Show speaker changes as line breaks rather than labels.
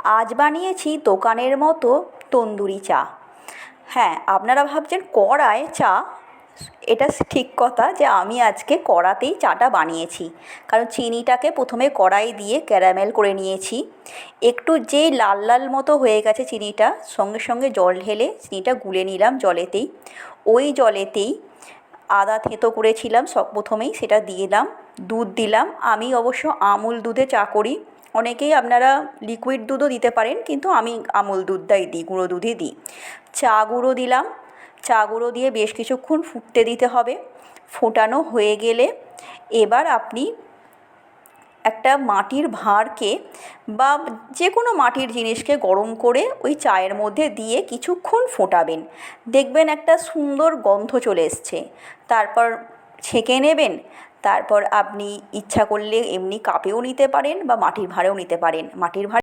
আজ বানিয়েছি দোকানের মতো তন্দুরি চা। হ্যাঁ, আপনারা ভাবছেন কড়ায় চা, এটা ঠিক কথা যে আমি আজকে কড়াতেই চাটা বানিয়েছি। কারণ চিনিটাকে প্রথমে কড়াই দিয়ে ক্যারামেল করে নিয়েছি। একটু যেই লাল লাল মতো হয়ে গেছে চিনিটা, সঙ্গে সঙ্গে জল ঢেলে চিনিটা গুলে নিলাম জলেতেই। ওই জলেতেই আদা থেঁতো করেছিলাম প্রথমেই সেটা দিলাম, দুধ দিলাম। আমি অবশ্য আমুল দুধে চা করি, অনেকেই আপনারা লিকুইড দুধও দিতে পারেন, কিন্তু আমি আমুল দুধটাই দিই, গুঁড়ো দুধই দিই। চা গুঁড়ো দিলাম, চা গুঁড়ো দিয়ে বেশ কিছুক্ষণ ফুটতে দিতে হবে। ফোটানো হয়ে গেলে এবার আপনি একটা মাটির ভাঁড়কে বা যে কোনো মাটির জিনিসকে গরম করে ওই চায়ের মধ্যে দিয়ে কিছুক্ষণ ফোটাবেন। দেখবেন একটা সুন্দর গন্ধ চলে এসছে। তারপর ছেঁকে নেবেন। তারপর আপনি ইচ্ছা করলে এমনি কাপেও নিতে পারেন বা মাটির ভাঁড়েও নিতে পারেন। মাটির ভাঁড়ে